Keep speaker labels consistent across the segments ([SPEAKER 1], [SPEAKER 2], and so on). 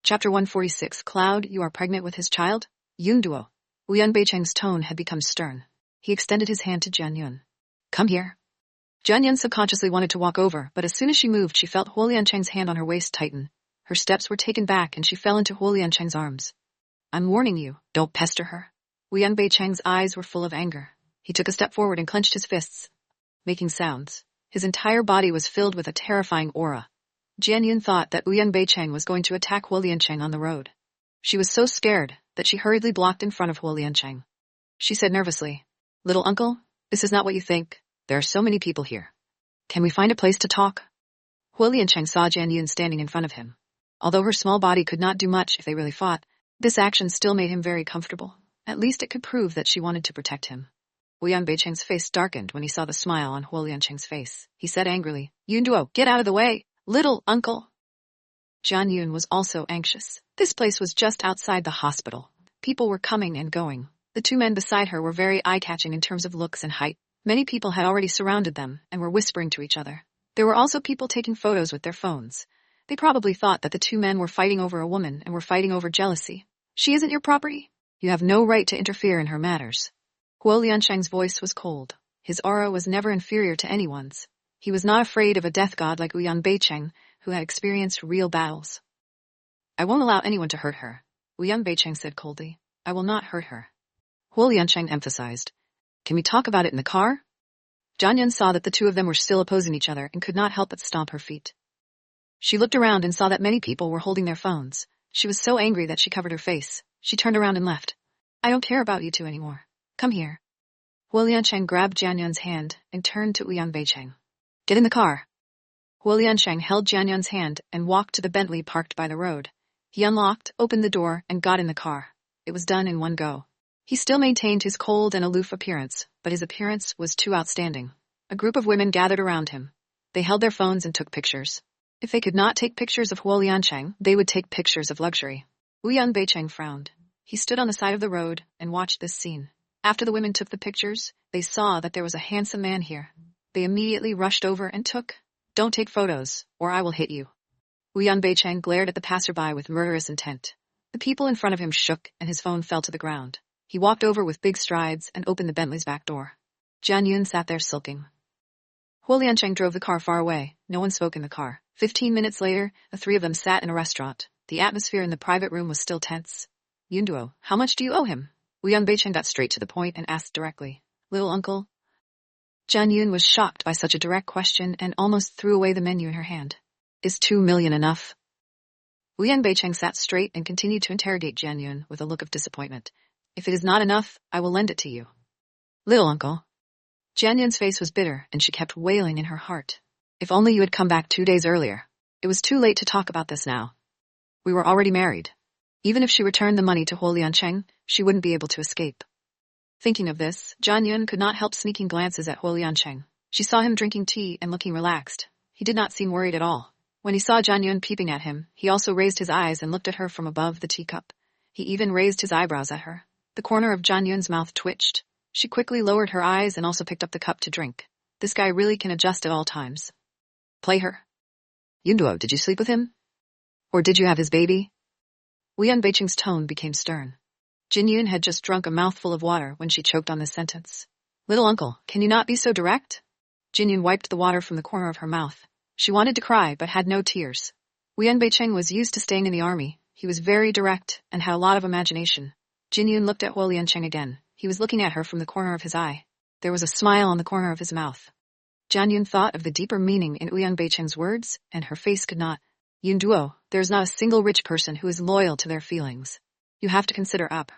[SPEAKER 1] Chapter 146. Cloud, you are pregnant with his child? Yunduo. Yun Beicheng's tone had become stern. He extended his hand to Jian Yun. Come here. Jian Yun subconsciously wanted to walk over, but as soon as she moved, she felt Huo Liancheng's hand on her waist tighten. Her steps were taken back and she fell into Huo Liancheng's arms. I'm warning you, don't pester her. Yun Beicheng's eyes were full of anger. He took a step forward and clenched his fists, making sounds. His entire body was filled with a terrifying aura. Jian Yun thought that Yun Beicheng was going to attack Huo Liancheng on the road. She was so scared that she hurriedly blocked in front of Huo Liancheng. She said nervously, Little uncle, this is not what you think. There are so many people here. Can we find a place to talk? Huo Liancheng saw Jian Yun standing in front of him. Although her small body could not do much if they really fought, this action still made him very comfortable. At least it could prove that she wanted to protect him. Yun Beicheng's face darkened when he saw the smile on Huo Liancheng's face. He said angrily, Yunduo, get out of the way, little uncle. Jian Yun was also anxious. This place was just outside the hospital. People were coming and going. The two men beside her were very eye-catching in terms of looks and height. Many people had already surrounded them and were whispering to each other. There were also people taking photos with their phones. They probably thought that the two men were fighting over a woman and were fighting over jealousy. She isn't your property. You have no right to interfere in her matters. Huo Liancheng's voice was cold. His aura was never inferior to anyone's. He was not afraid of a death god like Yun Beicheng, who had experienced real battles. I won't allow anyone to hurt her, Yun Beicheng said coldly. I will not hurt her. Huo Liancheng emphasized. Can we talk about it in the car? Jian Yun saw that the two of them were still opposing each other and could not help but stomp her feet. She looked around and saw that many people were holding their phones. She was so angry that she covered her face. She turned around and left. I don't care about you two anymore. Come here. Huo Liancheng grabbed Jian Yun's hand and turned to Yun Beicheng. Get in the car. Huo Liancheng held Jian Yun's hand and walked to the Bentley parked by the road. He unlocked, opened the door, and got in the car. It was done in one go. He still maintained his cold and aloof appearance, but his appearance was too outstanding. A group of women gathered around him. They held their phones and took pictures. If they could not take pictures of Huo Liancheng, they would take pictures of luxury. Yun Beicheng frowned. He stood on the side of the road and watched this scene. After the women took the pictures, they saw that there was a handsome man here. They immediately rushed over and took. Don't take photos, or I will hit you. Yun Beicheng glared at the passerby with murderous intent. The people in front of him shook and his phone fell to the ground. He walked over with big strides and opened the Bentley's back door. Jian Yun sat there sulking. Huo Liancheng drove the car far away. No one spoke in the car. 15 minutes later, the three of them sat in a restaurant. The atmosphere in the private room was still tense. Yunduo, how much do you owe him? Yun Beicheng got straight to the point and asked directly. Little uncle? Jian Yun was shocked by such a direct question and almost threw away the menu in her hand. Is 2 million enough? Yun Beicheng sat straight and continued to interrogate Jian Yun with a look of disappointment. If it is not enough, I will lend it to you. Little uncle. Jian Yun's face was bitter and she kept wailing in her heart. If only you had come back 2 days earlier. It was too late to talk about this now. We were already married. Even if she returned the money to Huo Liancheng, she wouldn't be able to escape. Thinking of this, Jian Yun could not help sneaking glances at Huo Liancheng. She saw him drinking tea and looking relaxed. He did not seem worried at all. When he saw Jian Yun peeping at him, he also raised his eyes and looked at her from above the teacup. He even raised his eyebrows at her. The corner of Jian Yun's mouth twitched. She quickly lowered her eyes and also picked up the cup to drink. This guy really can adjust at all times. Play her. Yunduo, did you sleep with him? Or did you have his baby? Yun Beicheng's tone became stern. Jin Yun had just drunk a mouthful of water when she choked on this sentence. Little uncle, can you not be so direct? Jin Yun wiped the water from the corner of her mouth. She wanted to cry but had no tears. Yun Beicheng was used to staying in the army. He was very direct and had a lot of imagination. Jin Yun looked at Huo Liancheng again. He was looking at her from the corner of his eye. There was a smile on the corner of his mouth. Jian Yun thought of the deeper meaning in Yun Beicheng's words, and her face could not. Yunduo, there is not a single rich person who is loyal to their feelings. You have to consider up.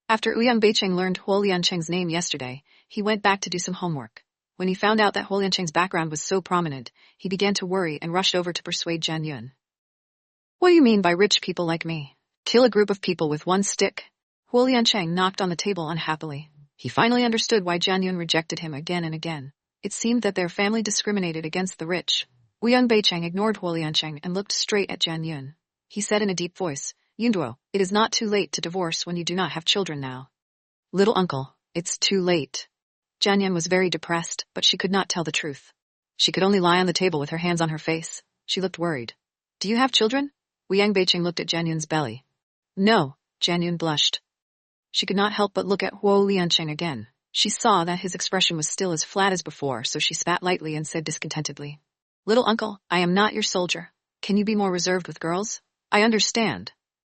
[SPEAKER 1] After Yun Beicheng learned Huo Liancheng's name yesterday, he went back to do some homework. When he found out that Huo Liancheng's background was so prominent, he began to worry and rushed over to persuade Jian Yun. What do you mean by rich people like me? Kill a group of people with one stick? Huo Liancheng knocked on the table unhappily. He finally understood why Jian Yun rejected him again and again. It seemed that their family discriminated against the rich. Yun Beicheng ignored Huo Liancheng and looked straight at Jian Yun. He said in a deep voice, Yunduo, it is not too late to divorce when you do not have children now. Little uncle, it's too late. Jian Yun was very depressed, but she could not tell the truth. She could only lie on the table with her hands on her face. She looked worried. Do you have children? Yang Beicheng looked at Jianyun's belly. No, Jianyun blushed. She could not help but look at Huo Liancheng again. She saw that his expression was still as flat as before, so she spat lightly and said discontentedly, "Little uncle, I am not your soldier. Can you be more reserved with girls?" "I understand."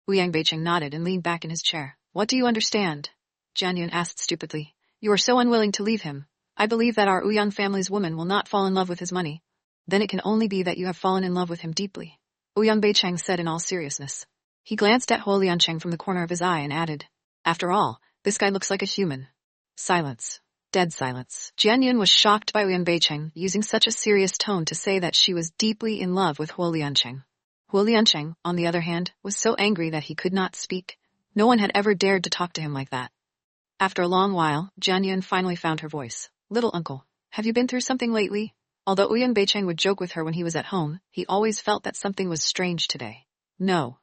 [SPEAKER 1] Yang Beicheng nodded and leaned back in his chair. "What do you understand?" Jianyun asked stupidly. "You are so unwilling to leave him. I believe that our Ouyang family's woman will not fall in love with his money. Then it can only be that you have fallen in love with him deeply," Ouyang Beicheng said in all seriousness. He glanced at Huo Liancheng from the corner of his eye and added, "After all, this guy looks like a human." Silence. Dead silence. Jianyun was shocked by Ouyang Beicheng using such a serious tone to say that she was deeply in love with Huo Liancheng. Huo Liancheng, on the other hand, was so angry that he could not speak. No one had ever dared to talk to him like that. After a long while, Jianyun finally found her voice. "Little uncle, have you been through something lately?" Although Ouyang Beicheng would joke with her when he was at home, he always felt that something was strange today. "No."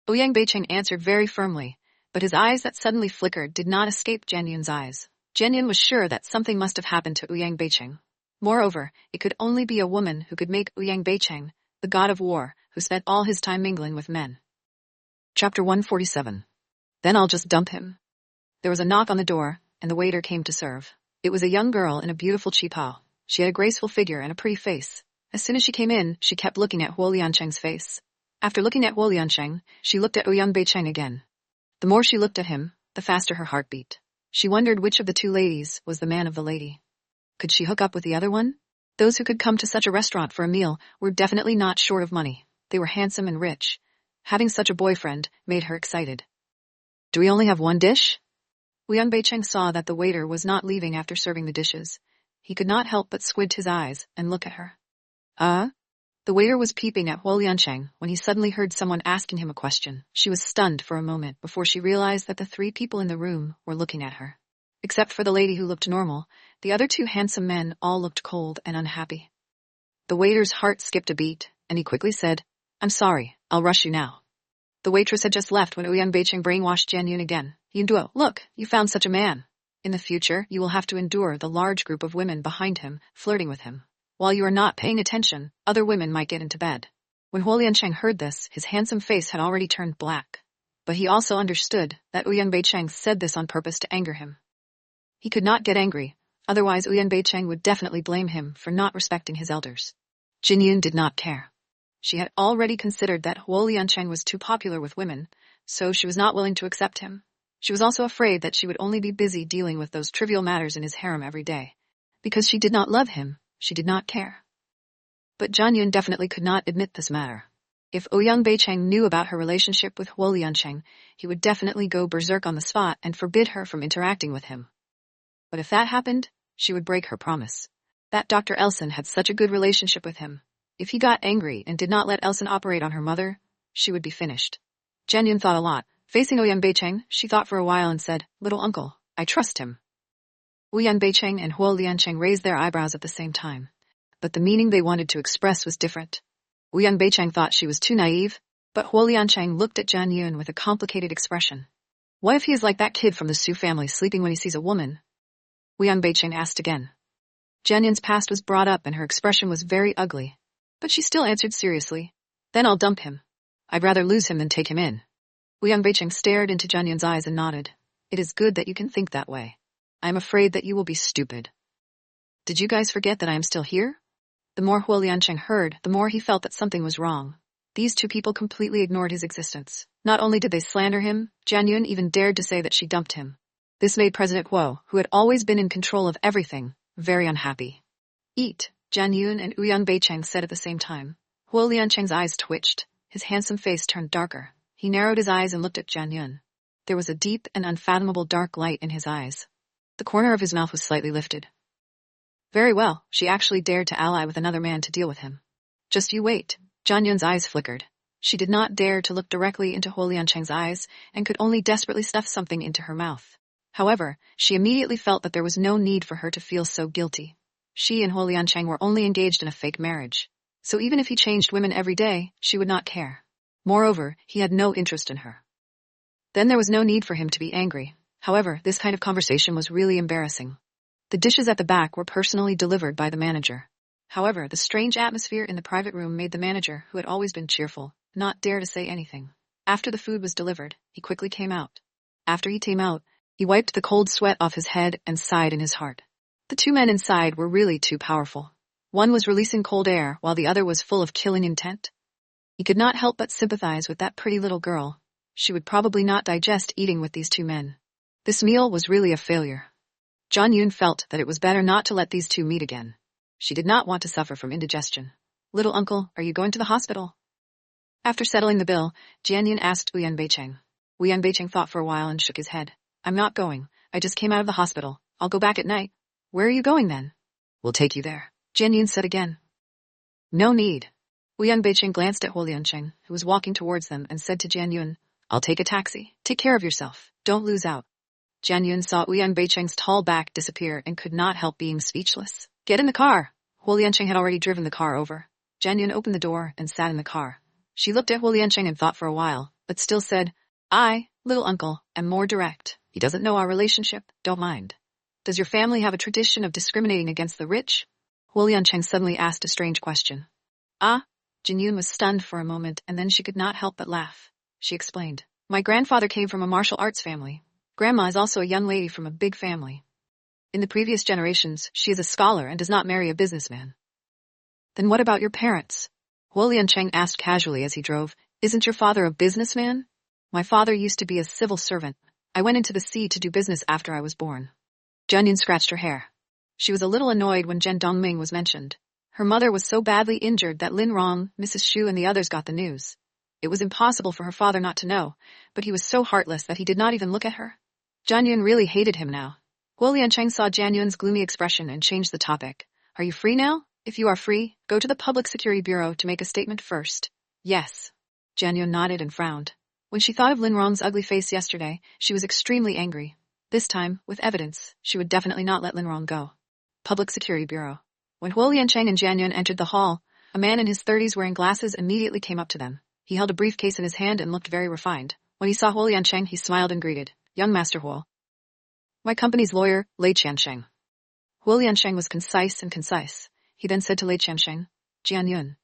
[SPEAKER 1] Ouyang Beicheng answered very firmly, but his eyes that suddenly flickered did not escape Jianyun's eyes. Jianyun was sure that something must have happened to Ouyang Beicheng. Moreover, it could only be a woman who could make Ouyang Beicheng, the god of war, who spent all his time mingling with men. Chapter 147. Then I'll just dump him. There was a knock on the door, and the waiter came to serve. It was a young girl in a beautiful qipao. She had a graceful figure and a pretty face. As soon as she came in, she kept looking at Huo Liancheng's face. After looking at Huo Liancheng, she looked at Ouyang Beicheng again. The more she looked at him, the faster her heart beat. She wondered which of the two ladies was the man of the lady. Could she hook up with the other one? Those who could come to such a restaurant for a meal were definitely not short of money. They were handsome and rich. Having such a boyfriend made her excited. "Do we only have one dish?" Ouyang Beicheng saw that the waiter was not leaving after serving the dishes. He could not help but squint his eyes and look at her. The waiter was peeping at Huo Liancheng when he suddenly heard someone asking him a question. She was stunned for a moment before she realized that the three people in the room were looking at her. Except for the lady who looked normal, the other two handsome men all looked cold and unhappy. The waiter's heart skipped a beat, and he quickly said, "I'm sorry, I'll rush you now." The waitress had just left when Ouyang Beicheng brainwashed Jianyun again. "Yunduo, look, you found such a man. In the future, you will have to endure the large group of women behind him, flirting with him. While you are not paying attention, other women might get into bed." When Huo Liancheng heard this, his handsome face had already turned black. But he also understood that Ouyang Beicheng said this on purpose to anger him. He could not get angry, otherwise Ouyang Beicheng would definitely blame him for not respecting his elders. Jianyun did not care. She had already considered that Huo Liancheng was too popular with women, so she was not willing to accept him. She was also afraid that she would only be busy dealing with those trivial matters in his harem every day. Because she did not love him, she did not care. But Jianyun definitely could not admit this matter. If Ouyang Beicheng knew about her relationship with Huo Liancheng, he would definitely go berserk on the spot and forbid her from interacting with him. But if that happened, she would break her promise. That Dr. Elson had such a good relationship with him. If he got angry and did not let Elson operate on her mother, she would be finished. Jianyun thought a lot. Facing Ouyang Beicheng, she thought for a while and said, "Little uncle, I trust him." Ouyang Beicheng and Huo Liancheng raised their eyebrows at the same time. But the meaning they wanted to express was different. Ouyang Beicheng thought she was too naive, but Huo Liancheng looked at Jianyun with a complicated expression. "What if he is like that kid from the Su family sleeping when he sees a woman?" Ouyang Beicheng asked again. Jianyun's past was brought up and her expression was very ugly. But she still answered seriously, "Then I'll dump him. I'd rather lose him than take him in." Ouyang Beicheng stared into Jianyun's eyes and nodded. "It is good that you can think that way. I am afraid that you will be stupid. Did you guys forget that I am still here?" The more Huo Liancheng heard, the more he felt that something was wrong. These two people completely ignored his existence. Not only did they slander him, Jianyun even dared to say that she dumped him. This made President Huo, who had always been in control of everything, very unhappy. "Eat," Jianyun and Ouyang Beicheng said at the same time. Huo Liancheng's eyes twitched. His handsome face turned darker. He narrowed his eyes and looked at Jianyun. There was a deep and unfathomable dark light in his eyes. The corner of his mouth was slightly lifted. Very well, she actually dared to ally with another man to deal with him. Just you wait. Jianyun's eyes flickered. She did not dare to look directly into Huo Liancheng's eyes and could only desperately stuff something into her mouth. However, she immediately felt that there was no need for her to feel so guilty. She and Huo Liancheng were only engaged in a fake marriage. So even if he changed women every day, she would not care. Moreover, he had no interest in her. Then there was no need for him to be angry. However, this kind of conversation was really embarrassing. The dishes at the back were personally delivered by the manager. However, the strange atmosphere in the private room made the manager, who had always been cheerful, not dare to say anything. After the food was delivered, he quickly came out. After he came out, he wiped the cold sweat off his head and sighed in his heart. The two men inside were really too powerful. One was releasing cold air while the other was full of killing intent. He could not help but sympathize with that pretty little girl. She would probably not digest eating with these two men. This meal was really a failure. Jianyun felt that it was better not to let these two meet again. She did not want to suffer from indigestion. Little uncle, are you going to the hospital? After settling the bill, Jianyun asked Wu Yanbeicheng. Wu Yanbeicheng thought for a while and shook his head. I'm not going. I just came out of the hospital. I'll go back at night. Where are you going then? We'll take you there, Jianyun said again. No need. Wu Yanbeicheng glanced at Huo Liancheng, who was walking towards them, and said to Jianyun, I'll take a taxi. Take care of yourself. Don't lose out. Jianyun saw Wu Yanbeicheng's tall back disappear and could not help being speechless. Get in the car. Huo Liancheng had already driven the car over. Jianyun opened the door and sat in the car. She looked at Huo Liancheng and thought for a while, but still said, I, little uncle, am more direct. He doesn't know our relationship. Don't mind. Does your family have a tradition of discriminating against the rich? Huo Liancheng suddenly asked a strange question. Ah? Jianyun was stunned for a moment, and then she could not help but laugh. She explained, my grandfather came from a martial arts family. Grandma is also a young lady from a big family. In the previous generations, she is a scholar and does not marry a businessman. Then what about your parents? Huo Liancheng asked casually as he drove. Isn't your father a businessman? My father used to be a civil servant. I went into the sea to do business after I was born. Jianyun scratched her hair. She was a little annoyed when Zhen Dongming was mentioned. Her mother was so badly injured that Lin Rong, Mrs. Xu and the others got the news. It was impossible for her father not to know, but he was so heartless that he did not even look at her. Jianyun really hated him now. Huo Liancheng saw Jianyun's gloomy expression and changed the topic. Are you free now? If you are free, go to the Public Security Bureau to make a statement first. Yes. Jianyun nodded and frowned. When she thought of Lin Rong's ugly face yesterday, she was extremely angry. This time, with evidence, she would definitely not let Lin Rong go. Public Security Bureau. When Huo Liancheng and Jianyun entered the hall, a man in his 30s wearing glasses immediately came up to them. He held a briefcase in his hand and looked very refined. When he saw Huo Liancheng, he smiled and greeted, Young Master Huo. My company's lawyer, Lei Qiansheng. Huo Liancheng was concise and concise. He then said to Lei Qiansheng, Jianyun.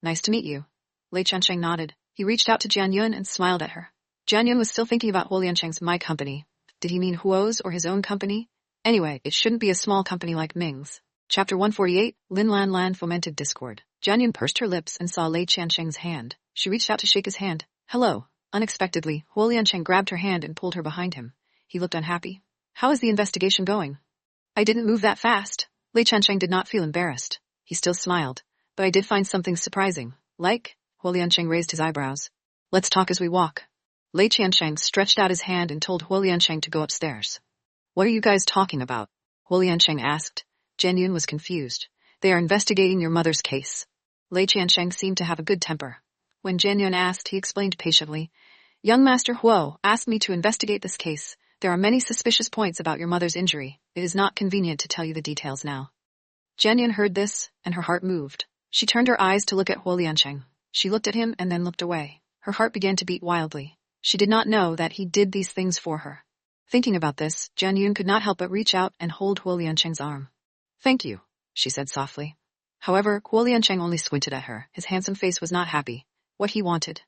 [SPEAKER 1] Nice to meet you. Lei Qiansheng nodded. He reached out to Jianyun and smiled at her. Jianyun was still thinking about Huo Liancheng's my company. Did he mean Huo's or his own company? Anyway, it shouldn't be a small company like Ming's. Chapter 148, Lin Lan Lan fomented discord. Jianyun pursed her lips and saw Lei Qiansheng's hand. She reached out to shake his hand. Hello. Unexpectedly, Huo Liancheng grabbed her hand and pulled her behind him. He looked unhappy. How is the investigation going? I didn't move that fast. Lei Qiansheng did not feel embarrassed. He still smiled. But I did find something surprising. Like? Huo Liancheng raised his eyebrows. Let's talk as we walk. Lei Qiansheng stretched out his hand and told Huo Liancheng to go upstairs. What are you guys talking about? Huo Liancheng asked. Jianyun was confused. They are investigating your mother's case. Lei Qiansheng seemed to have a good temper. When Jianyun asked, he explained patiently. Young Master Huo asked me to investigate this case. There are many suspicious points about your mother's injury. It is not convenient to tell you the details now. Jianyun heard this, and her heart moved. She turned her eyes to look at Huo Liancheng. She looked at him and then looked away. Her heart began to beat wildly. She did not know that he did these things for her. Thinking about this, Jianyun could not help but reach out and hold Huo Liancheng's arm. Thank you, she said softly. However, Huo Liancheng only squinted at her. His handsome face was not happy. What he wanted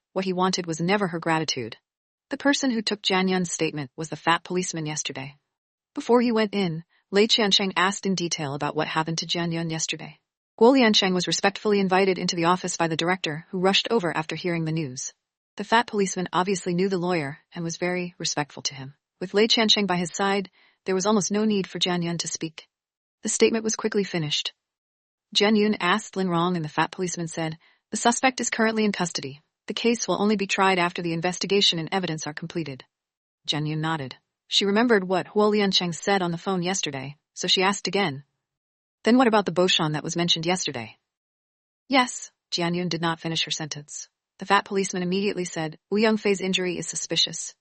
[SPEAKER 1] was never her gratitude. The person who took Jianyun's statement was the fat policeman yesterday. Before he went in, Lei Qiansheng asked in detail about what happened to Jianyun yesterday. Huo Liancheng was respectfully invited into the office by the director, who rushed over after hearing the news. The fat policeman obviously knew the lawyer and was very respectful to him. With Lei Qiansheng by his side, there was almost no need for Jianyun to speak. The statement was quickly finished. Jianyun asked Lin Rong and the fat policeman said, The suspect is currently in custody. The case will only be tried after the investigation and evidence are completed. Jianyun nodded. She remembered what Huo Liancheng said on the phone yesterday, so she asked again. Then what about the Boshan that was mentioned yesterday? Yes, Jianyun did not finish her sentence. The fat policeman immediately said, Wu Yongfei's injury is suspicious.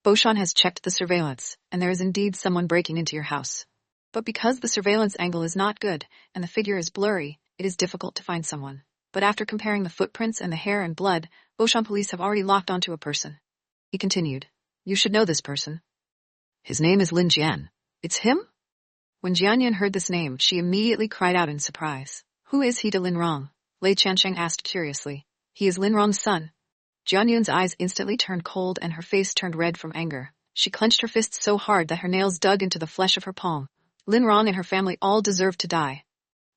[SPEAKER 1] Boshan has checked the surveillance, and there is indeed someone breaking into your house. But because the surveillance angle is not good, and the figure is blurry, it is difficult to find someone. But after comparing the footprints and the hair and blood, Boshan police have already locked onto a person. He continued, You should know this person. His name is Lin Jian. It's him? When Jianyun heard this name, she immediately cried out in surprise. Who is he to Lin Rong? Lei Qiansheng asked curiously. He is Lin Rong's son. Jian Yun's eyes instantly turned cold and her face turned red from anger. She clenched her fists so hard that her nails dug into the flesh of her palm. Lin Rong and her family all deserved to die.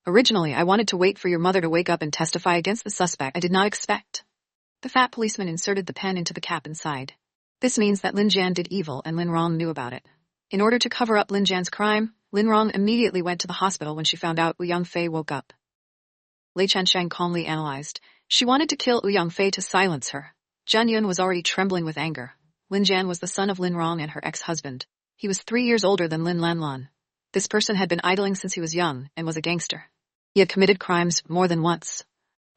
[SPEAKER 1] Originally, I wanted to wait for your mother to wake up and testify against the suspect. I did not expect. The fat policeman inserted the pen into the cap and sighed. This means that Lin Jian did evil and Lin Rong knew about it. In order to cover up Lin Jian's crime, Lin Rong immediately went to the hospital when she found out Wu Yangfei woke up. Lei Chansheng calmly analyzed. She wanted to kill Wu Yangfei to silence her. Jian Yun was already trembling with anger. Lin Jian was the son of Lin Rong and her ex-husband. He was 3 years older than Lin Lanlan. This person had been idling since he was young and was a gangster. He had committed crimes more than once.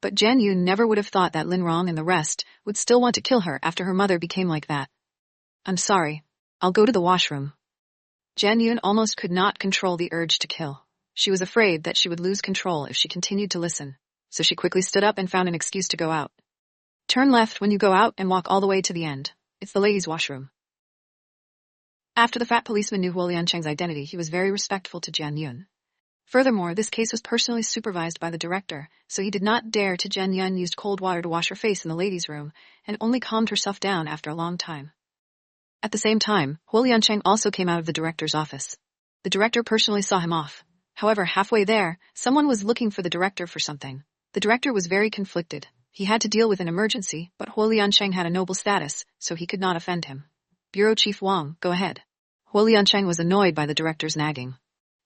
[SPEAKER 1] But Jian Yun never would have thought that Lin Rong and the rest would still want to kill her after her mother became like that. I'm sorry. I'll go to the washroom. Jian Yun almost could not control the urge to kill. She was afraid that she would lose control if she continued to listen, so she quickly stood up and found an excuse to go out. Turn left when you go out and walk all the way to the end. It's the ladies' washroom. After the fat policeman knew Huo Liancheng's identity, he was very respectful to Jian Yun. Furthermore, this case was personally supervised by the director, so he did not dare to. Jian Yun used cold water to wash her face in the ladies' room and only calmed herself down after a long time. At the same time, Huo Liancheng also came out of the director's office. The director personally saw him off. However, halfway there, someone was looking for the director for something. The director was very conflicted. He had to deal with an emergency, but Huo Liancheng had a noble status, so he could not offend him. Bureau Chief Wang, go ahead. Huo Liancheng was annoyed by the director's nagging.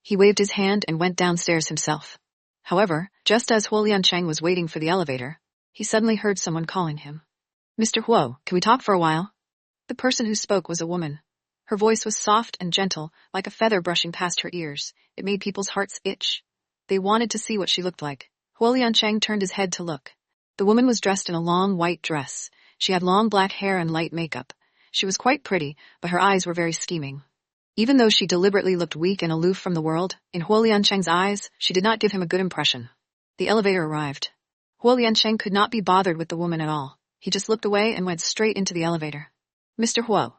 [SPEAKER 1] He waved his hand and went downstairs himself. However, just as Huo Liancheng was waiting for the elevator, he suddenly heard someone calling him. Mr. Huo, can we talk for a while? The person who spoke was a woman. Her voice was soft and gentle, like a feather brushing past her ears. It made people's hearts itch. They wanted to see what she looked like. Huo Liancheng turned his head to look. The woman was dressed in a long white dress. She had long black hair and light makeup. She was quite pretty, but her eyes were very scheming. Even though she deliberately looked weak and aloof from the world, in Huo Liancheng's eyes, she did not give him a good impression. The elevator arrived. Huo Liancheng could not be bothered with the woman at all. He just looked away and went straight into the elevator. Mr. Huo.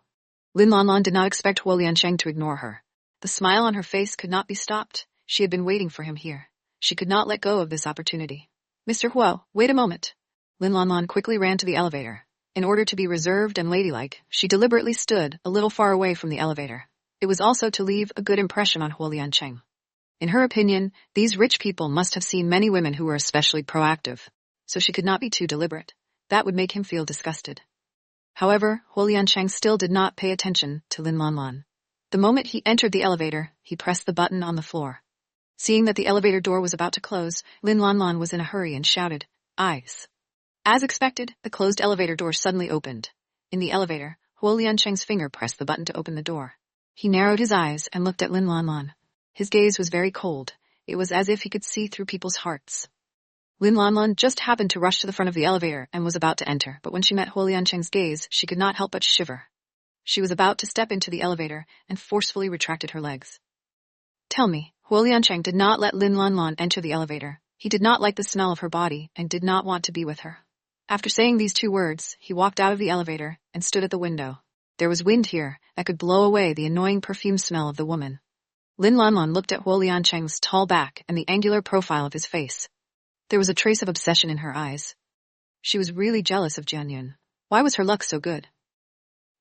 [SPEAKER 1] Lin Lanlan did not expect Huo Liancheng to ignore her. The smile on her face could not be stopped. She had been waiting for him here. She could not let go of this opportunity. Mr. Huo, wait a moment. Lin Lanlan quickly ran to the elevator. In order to be reserved and ladylike, she deliberately stood a little far away from the elevator. It was also to leave a good impression on Huo Liancheng. In her opinion, these rich people must have seen many women who were especially proactive, so she could not be too deliberate. That would make him feel disgusted. However, Huo Liancheng still did not pay attention to Lin Lanlan. The moment he entered the elevator, he pressed the button on the floor. Seeing that the elevator door was about to close, Lin Lanlan was in a hurry and shouted, "Eyes." As expected, the closed elevator door suddenly opened. In the elevator, Huo Liancheng's finger pressed the button to open the door. He narrowed his eyes and looked at Lin Lanlan. His gaze was very cold. It was as if he could see through people's hearts. Lin Lanlan just happened to rush to the front of the elevator and was about to enter, but when she met Huo Liancheng's gaze, she could not help but shiver. She was about to step into the elevator and forcefully retracted her legs. Tell me, Huo Liancheng did not let Lin Lanlan enter the elevator. He did not like the smell of her body and did not want to be with her. After saying these 2 words, he walked out of the elevator and stood at the window. There was wind here that could blow away the annoying perfume smell of the woman. Lin Lanlan looked at Huo Liancheng's tall back and the angular profile of his face. There was a trace of obsession in her eyes. She was really jealous of Jian Yun. Why was her luck so good?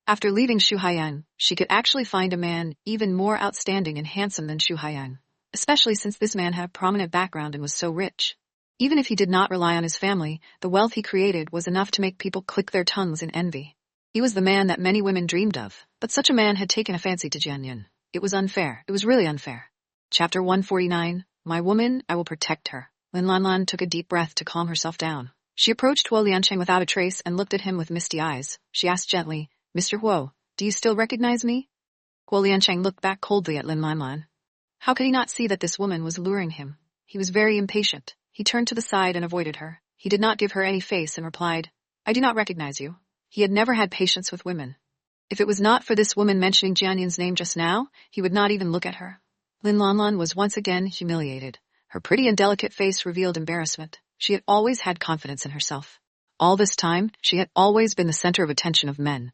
[SPEAKER 1] After leaving Xu Haiyang, she could actually find a man even more outstanding and handsome than Xu Haiyang, especially since this man had a prominent background and was so rich. Even if he did not rely on his family, the wealth he created was enough to make people click their tongues in envy. He was the man that many women dreamed of, but such a man had taken a fancy to Jian Yun. It was unfair. It was really unfair. Chapter 149, My Woman, I Will Protect Her. Lin Lanlan took a deep breath to calm herself down. She approached Huo Liancheng without a trace and looked at him with misty eyes. She asked gently, Mr. Huo, do you still recognize me? Huo Liancheng looked back coldly at Lin Lanlan. How could he not see that this woman was luring him? He was very impatient. He turned to the side and avoided her. He did not give her any face and replied, I do not recognize you. He had never had patience with women. If it was not for this woman mentioning Jian Yun's name just now, he would not even look at her. Lin Lanlan was once again humiliated. Her pretty and delicate face revealed embarrassment. She had always had confidence in herself. All this time, she had always been the center of attention of men.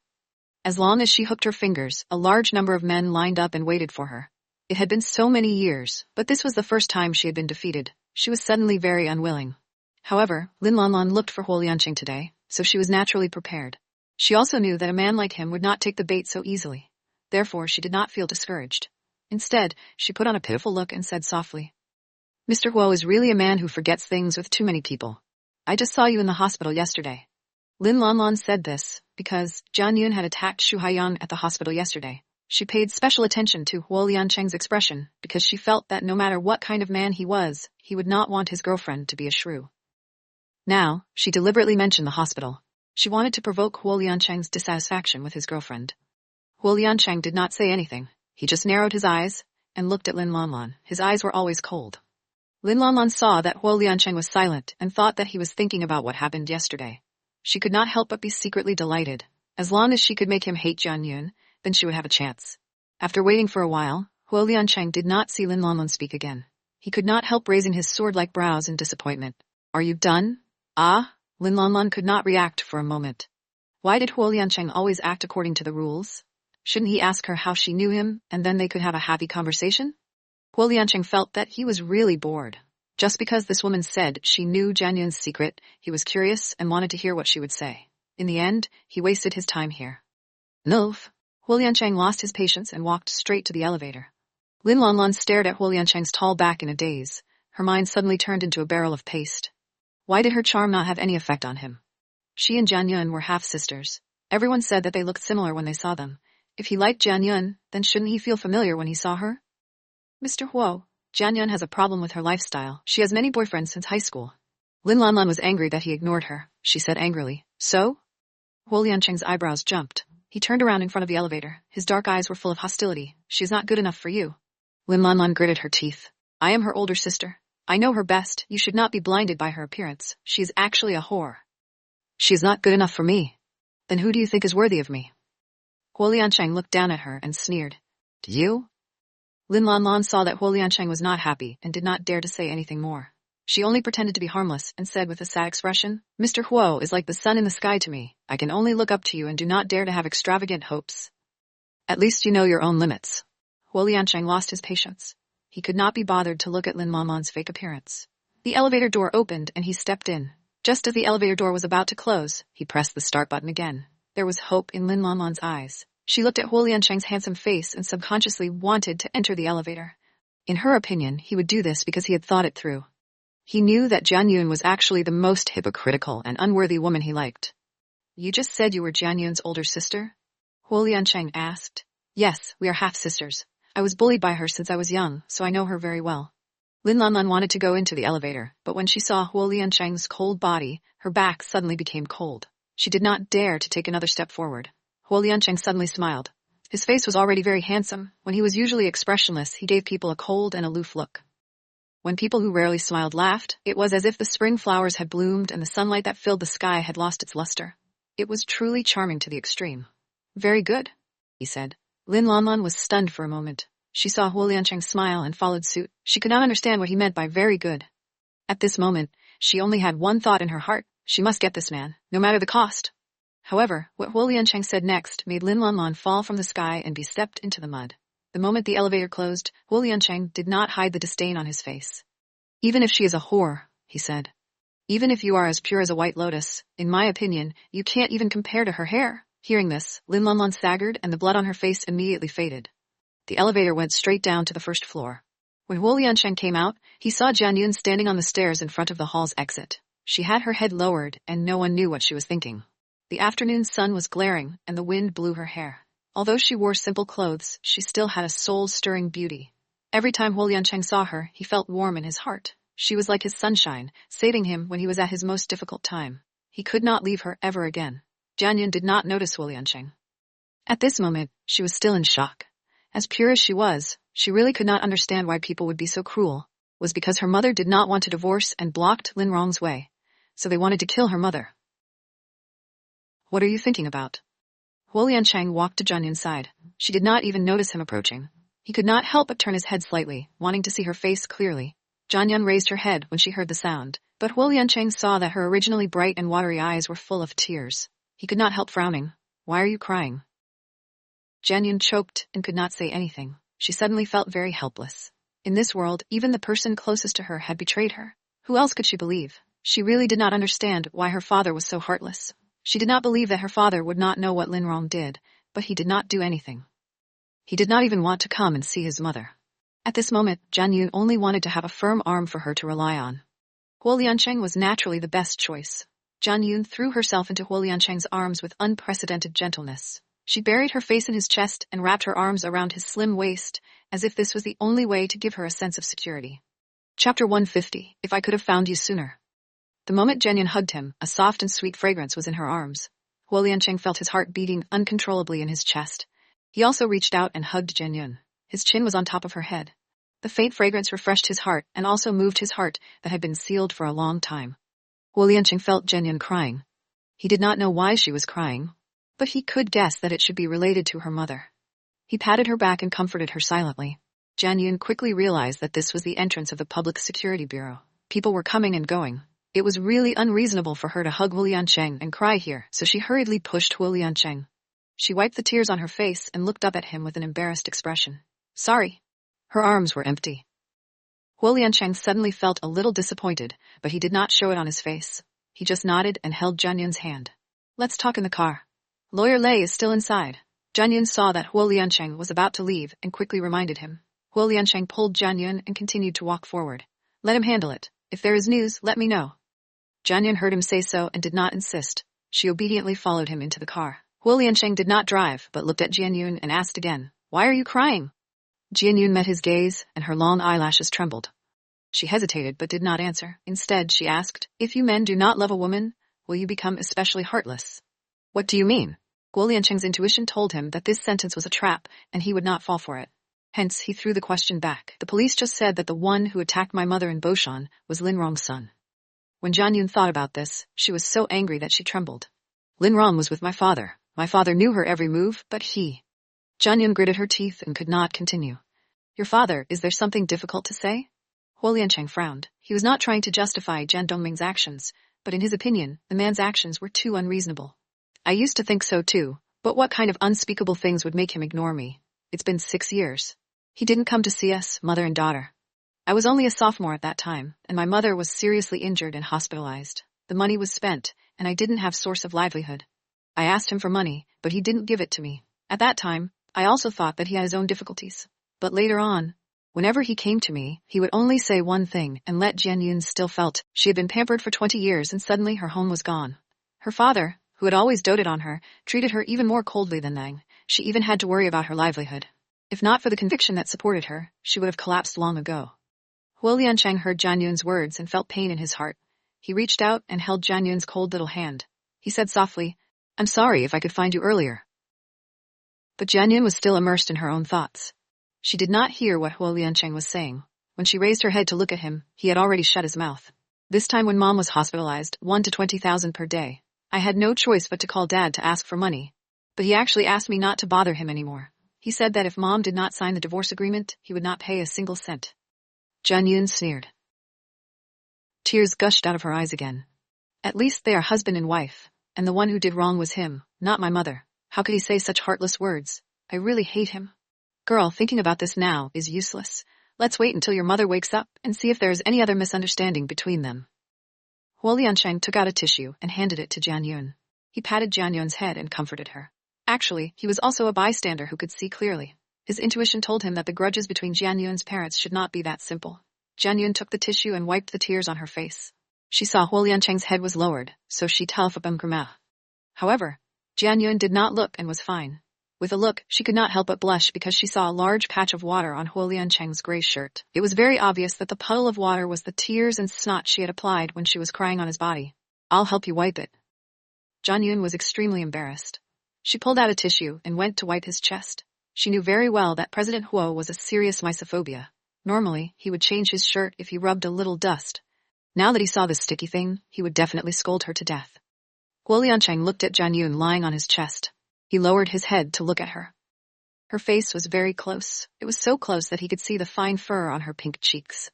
[SPEAKER 1] As long as she hooked her fingers, a large number of men lined up and waited for her. It had been so many years, but this was the first time she had been defeated. She was suddenly very unwilling. However, Lin Lanlan looked for Huo Lianqing today, so she was naturally prepared. She also knew that a man like him would not take the bait so easily. Therefore, she did not feel discouraged. Instead, she put on a pitiful look and said softly, "Mr. Huo is really a man who forgets things with too many people. I just saw you in the hospital yesterday." Lin Lanlan said this because Jian Yun had attacked Shu Haiyan at the hospital yesterday. She paid special attention to Huo Lianqing's expression because she felt that no matter what kind of man he was, he would not want his girlfriend to be a shrew. Now, she deliberately mentioned the hospital. She wanted to provoke Huo Lianqing's dissatisfaction with his girlfriend. Huo Lianqing did not say anything. He just narrowed his eyes and looked at Lin Lanlan. His eyes were always cold. Lin Lanlan saw that Huo Lianqing was silent and thought that he was thinking about what happened yesterday. She could not help but be secretly delighted. As long as she could make him hate Jian Yun, then she would have a chance. After waiting for a while, Huo Lianqing did not see Lin Lanlan speak again. He could not help raising his sword-like brows in disappointment. "Are you done?" "Ah?" Lin Lanlan could not react for a moment. Why did Huo Lianqing always act according to the rules? Shouldn't he ask her how she knew him, and then they could have a happy conversation? Huo Lianqing felt that he was really bored. Just because this woman said she knew Jian Yun's secret, he was curious and wanted to hear what she would say. In the end, he wasted his time here. "Nov." Huo Lianqing lost his patience and walked straight to the elevator. Lin Lanlan stared at Huo Lianqing's tall back in a daze. Her mind suddenly turned into a barrel of paste. Why did her charm not have any effect on him? She and Jian Yun were half-sisters. Everyone said that they looked similar when they saw them. If he liked Jian Yun, then shouldn't he feel familiar when he saw her? "Mr. Huo, Jian Yun has a problem with her lifestyle. She has many boyfriends since high school." Lin Lanlan was angry that he ignored her. She said angrily, "So?" Huo Lianqing's eyebrows jumped. He turned around in front of the elevator. His dark eyes were full of hostility. "She is not good enough for you." Lin Lanlan gritted her teeth. "I am her older sister. I know her best. You should not be blinded by her appearance. She is actually a whore." "She is not good enough for me. Then who do you think is worthy of me?" Huo Lianqing looked down at her and sneered. "Do you?" Lin Lanlan saw that Huo Lianqing was not happy and did not dare to say anything more. She only pretended to be harmless and said with a sad expression, "Mr. Huo is like the sun in the sky to me. I can only look up to you and do not dare to have extravagant hopes. At least you know your own limits." Huo Lianqing lost his patience. He could not be bothered to look at Lin Lanlan's fake appearance. The elevator door opened and he stepped in. Just as the elevator door was about to close, he pressed the start button again. There was hope in Lin Lanlan's eyes. She looked at Huo Lianqing's handsome face and subconsciously wanted to enter the elevator. In her opinion, he would do this because he had thought it through. He knew that Jian Yun was actually the most hypocritical and unworthy woman he liked. "You just said you were Jian Yun's older sister?" Huo Lianqing asked. "Yes, we are half-sisters. I was bullied by her since I was young, so I know her very well." Lin Lanlan wanted to go into the elevator, but when she saw Huo Lianqing's cold body, her back suddenly became cold. She did not dare to take another step forward. Huo Lianqing suddenly smiled. His face was already very handsome. When he was usually expressionless, he gave people a cold and aloof look. When people who rarely smiled laughed, it was as if the spring flowers had bloomed and the sunlight that filled the sky had lost its luster. It was truly charming to the extreme. "Very good," he said. Lin Lanlan was stunned for a moment. She saw Huo Lianqing smile and followed suit. She could not understand what he meant by very good. At this moment, she only had one thought in her heart. She must get this man, no matter the cost. However, what Huo Lianqing said next made Lin Lanlan fall from the sky and be stepped into the mud. The moment the elevator closed, Huo Lianqing did not hide the disdain on his face. "Even if she is a whore," he said. "Even if you are as pure as a white lotus, in my opinion, you can't even compare to her hair." Hearing this, Lin Lanlan staggered and the blood on her face immediately faded. The elevator went straight down to the first floor. When Huo Lianqing came out, he saw Jian Yun standing on the stairs in front of the hall's exit. She had her head lowered, and no one knew what she was thinking. The afternoon sun was glaring, and the wind blew her hair. Although she wore simple clothes, she still had a soul-stirring beauty. Every time Huo Lianqing saw her, he felt warm in his heart. She was like his sunshine, saving him when he was at his most difficult time. He could not leave her ever again. Jian Yun did not notice Huo Lianqing. At this moment, she was still in shock. As pure as she was, she really could not understand why people would be so cruel. It was because her mother did not want to divorce and blocked Lin Rong's way. So they wanted to kill her mother. "What are you thinking about?" Huo Lianqing walked to Jian Yun's side. She did not even notice him approaching. He could not help but turn his head slightly, wanting to see her face clearly. Jian Yun raised her head when she heard the sound, but Huo Lianqing saw that her originally bright and watery eyes were full of tears. He could not help frowning. "Why are you crying?" Jian Yun choked and could not say anything. She suddenly felt very helpless. In this world, even the person closest to her had betrayed her. Who else could she believe? She really did not understand why her father was so heartless. She did not believe that her father would not know what Lin Rong did, but he did not do anything. He did not even want to come and see his mother. At this moment, Jian Yun only wanted to have a firm arm for her to rely on. Huo Liancheng was naturally the best choice. Jian Yun threw herself into Huo Liancheng's arms with unprecedented gentleness. She buried her face in his chest and wrapped her arms around his slim waist, as if this was the only way to give her a sense of security. Chapter 150, If I Could Have Found You Sooner. The moment Jian Yun hugged him, a soft and sweet fragrance was in her arms. Huo Liancheng felt his heart beating uncontrollably in his chest. He also reached out and hugged Jian Yun. His chin was on top of her head. The faint fragrance refreshed his heart and also moved his heart that had been sealed for a long time. Huo Liancheng felt Jian Yun crying. He did not know why she was crying, but he could guess that it should be related to her mother. He patted her back and comforted her silently. Jian Yun quickly realized that this was the entrance of the Public Security Bureau. People were coming and going. It was really unreasonable for her to hug Huo Liancheng and cry here, so she hurriedly pushed Huo Liancheng. She wiped the tears on her face and looked up at him with an embarrassed expression. Sorry. Her arms were empty. Huo Liancheng suddenly felt a little disappointed, but he did not show it on his face. He just nodded and held Jian Yun's hand. Let's talk in the car. Lawyer Lei is still inside. Jian Yun saw that Huo Liancheng was about to leave and quickly reminded him. Huo Liancheng pulled Jian Yun and continued to walk forward. Let him handle it. If there is news, let me know. Jian Yun heard him say so and did not insist. She obediently followed him into the car. Huo Liancheng did not drive, but looked at Jian Yun and asked again, Why are you crying? Jian Yun met his gaze, and her long eyelashes trembled. She hesitated but did not answer. Instead, she asked, If you men do not love a woman, will you become especially heartless? What do you mean? Huo Liancheng's intuition told him that this sentence was a trap, and he would not fall for it. Hence, he threw the question back. The police just said that the one who attacked my mother in Boshan was Lin Rong's son. When Jian Yun thought about this, she was so angry that she trembled. Lin Rong was with my father. My father knew her every move, but he... Jian Yun gritted her teeth and could not continue. Your father, is there something difficult to say? Huo Liancheng frowned. He was not trying to justify Jian Dongming's actions, but in his opinion, the man's actions were too unreasonable. I used to think so too, but what kind of unspeakable things would make him ignore me? It's been 6 years. He didn't come to see us, mother and daughter. I was only a sophomore at that time, and my mother was seriously injured and hospitalized. The money was spent, and I didn't have source of livelihood. I asked him for money, but he didn't give it to me. At that time, I also thought that he had his own difficulties. But later on, whenever he came to me, he would only say one thing and let Jian Yun still felt she had been pampered for 20 years and suddenly her home was gone. Her father, who had always doted on her, treated her even more coldly than Nang. She even had to worry about her livelihood. If not for the conviction that supported her, she would have collapsed long ago. Huo Liancheng heard Jian Yun's words and felt pain in his heart. He reached out and held Jian Yun's cold little hand. He said softly, I'm sorry if I could find you earlier. But Jian Yun was still immersed in her own thoughts. She did not hear what Huo Liancheng was saying. When she raised her head to look at him, he had already shut his mouth. This time when Mom was hospitalized, 1 to 20,000 per day. I had no choice but to call Dad to ask for money. But he actually asked me not to bother him anymore. He said that if Mom did not sign the divorce agreement, he would not pay a single cent. Jian Yun sneered. Tears gushed out of her eyes again. At least they are husband and wife, and the one who did wrong was him, not my mother. How could he say such heartless words? I really hate him. Girl, thinking about this now is useless. Let's wait until your mother wakes up and see if there is any other misunderstanding between them. Huo Liancheng took out a tissue and handed it to Jian Yun. He patted Jian Yun's head and comforted her. Actually, he was also a bystander who could see clearly. His intuition told him that the grudges between Jian Yun's parents should not be that simple. Jian Yun took the tissue and wiped the tears on her face. She saw Huo Liancheng's head was lowered, so she telfabumgrama. However, Jian Yun did not look and was fine. With a look, she could not help but blush because she saw a large patch of water on Huo Liancheng's gray shirt. It was very obvious that the puddle of water was the tears and snot she had applied when she was crying on his body. I'll help you wipe it. Jian Yun was extremely embarrassed. She pulled out a tissue and went to wipe his chest. She knew very well that President Huo was a serious mysophobia. Normally, he would change his shirt if he rubbed a little dust. Now that he saw this sticky thing, he would definitely scold her to death. Huo Liancheng looked at Jian Yun lying on his chest. He lowered his head to look at her. Her face was very close. It was so close that he could see the fine fur on her pink cheeks.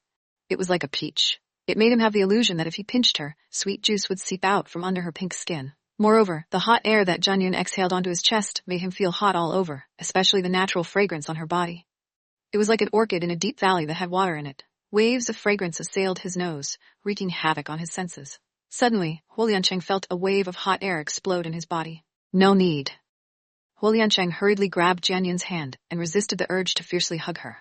[SPEAKER 1] It was like a peach. It made him have the illusion that if he pinched her, sweet juice would seep out from under her pink skin. Moreover, the hot air that Jian Yun exhaled onto his chest made him feel hot all over, especially the natural fragrance on her body. It was like an orchid in a deep valley that had water in it. Waves of fragrance assailed his nose, wreaking havoc on his senses. Suddenly, Huo Liancheng felt a wave of hot air explode in his body. No need. Huo Liancheng hurriedly grabbed Jian Yun's hand and resisted the urge to fiercely hug her.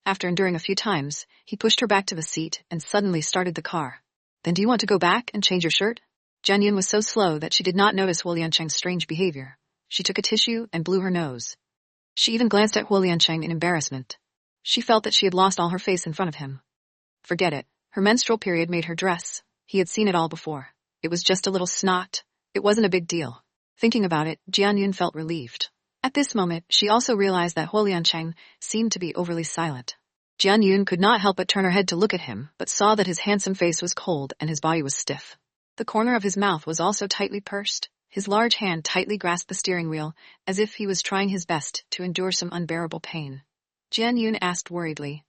[SPEAKER 1] After enduring a few times, he pushed her back to the seat and suddenly started the car. Then do you want to go back and change your shirt? Jian Yun was so slow that she did not notice Huo Liancheng's strange behavior. She took a tissue and blew her nose. She even glanced at Huo Liancheng in embarrassment. She felt that she had lost all her face in front of him. Forget it. Her menstrual period made her dress. He had seen it all before. It was just a little snot. It wasn't a big deal. Thinking about it, Jian Yun felt relieved. At this moment, she also realized that Huo Liancheng seemed to be overly silent. Jian Yun could not help but turn her head to look at him, but saw that his handsome face was cold and his body was stiff. The corner of his mouth was also tightly pursed. His large hand tightly grasped the steering wheel, as if he was trying his best to endure some unbearable pain. Jian Yun asked worriedly,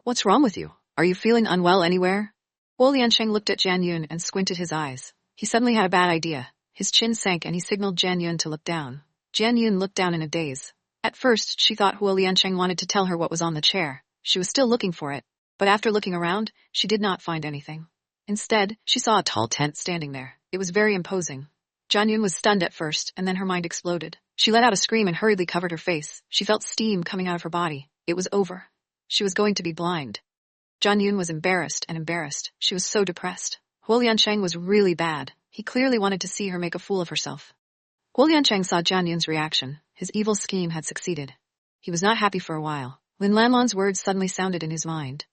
[SPEAKER 1] "What's wrong with you? Are you feeling unwell anywhere?" Huo Liancheng looked at Jian Yun and squinted his eyes. He suddenly had a bad idea. His chin sank and he signaled Jian Yun to look down. Jian Yun looked down in a daze. At first, she thought Huo Liancheng wanted to tell her what was on the chair. She was still looking for it, but after looking around, she did not find anything. Instead, she saw a tall tent standing there. It was very imposing. Jian Yun was stunned at first, and then her mind exploded. She let out a scream and hurriedly covered her face. She felt steam coming out of her body. It was over. She was going to be blind. Jian Yun was embarrassed. She was so depressed. Huo Liancheng was really bad. He clearly wanted to see her make a fool of herself. Huo Liancheng saw Jian Yun's reaction. His evil scheme had succeeded. He was not happy for a while. Lin Lanlan's words suddenly sounded in his mind.